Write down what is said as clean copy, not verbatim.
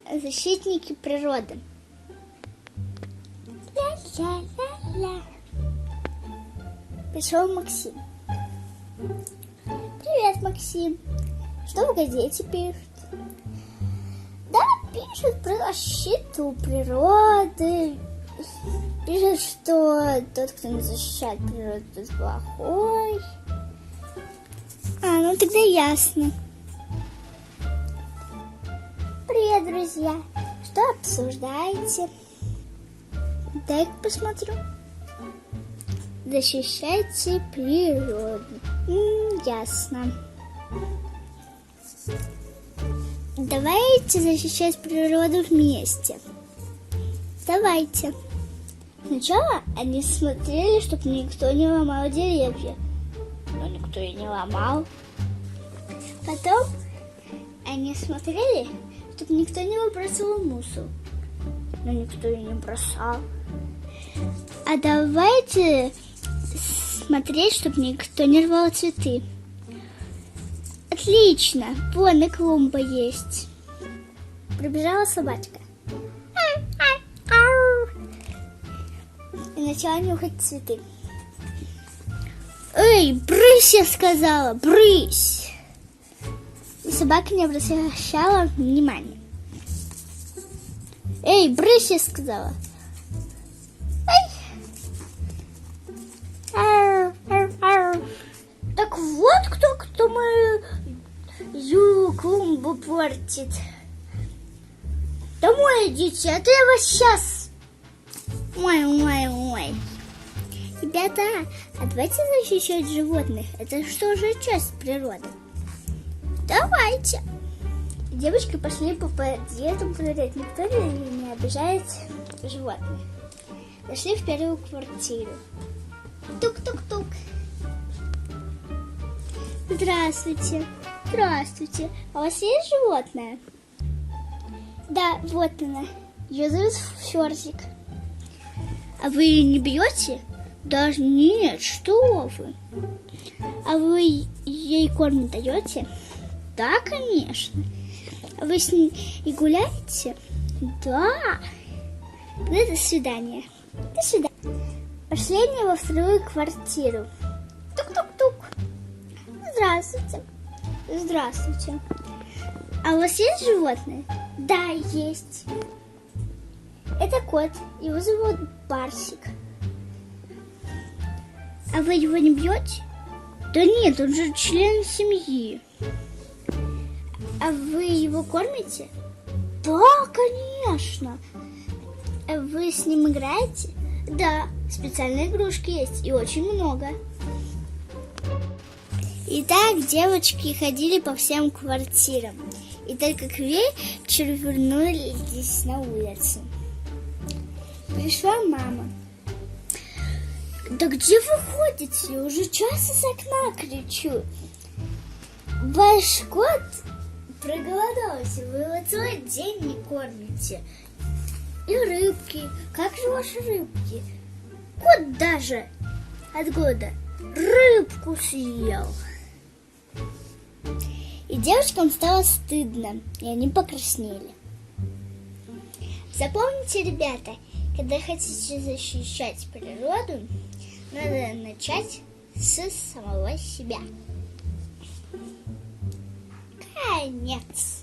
защитники природы. Ля-ля-ля-ля. Пришел Максим. Привет, Максим. Что в газете пишут? Да, пишут про защиту природы. Пишут, что тот, кто не защищает природу, тот плохой. Ну тогда ясно. Привет, друзья. Что обсуждаете? Дай-ка посмотрю. Защищайте природу. Ясно. Давайте защищать природу вместе. Давайте. Сначала они смотрели, чтобы никто не ломал деревья. Но никто и не ломал. Потом они смотрели, чтобы никто не выбрасывал мусор. Но никто и не бросал. А давайте смотреть, чтобы никто не рвал цветы. Отлично. Вон и клумба есть. Прибежала собачка. И начала нюхать цветы. Эй, брысь, я сказала, брысь. И собака не обращала внимания. Эй, брысь, я сказала. Так вот кто мою клумбу портит. Домой идите, а то я вас сейчас... Ой. Ребята, а давайте защищать животных. Это что же часть природы? Давайте. Девочки пошли по подъезду проверять, никто ли не обижает животных. Зашли в первую квартиру. Тук-тук-тук. Здравствуйте. Здравствуйте. А у вас есть животное? Да, вот она. Ее зовут Фёрзик. А вы ее не бьете? Даже нет, что вы. А вы ей корм даете? Да, конечно. А вы с ней и гуляете? Да. До свидания. До свидания. Пошли они во вторую квартиру. Тук-тук-тук. Здравствуйте. Здравствуйте. А у вас есть животное? Да, есть. Это кот. Его зовут Барсик. А вы его не бьете? Да нет, он же член семьи. А вы его кормите? Да, конечно. А вы с ним играете? Да, специальные игрушки есть и очень много. Итак, девочки ходили по всем квартирам. И только к вечеру вернулись на улицу. Пришла мама. Да где вы ходите? Уже час из окна кричу. Ваш кот проголодался. Вы его целый день не кормите. И рыбки. Как же ваши рыбки? Кот даже от года рыбку съел. И девочкам стало стыдно, и они покраснели. Запомните, ребята, когда хотите защищать природу, надо начать с самого себя. Конец.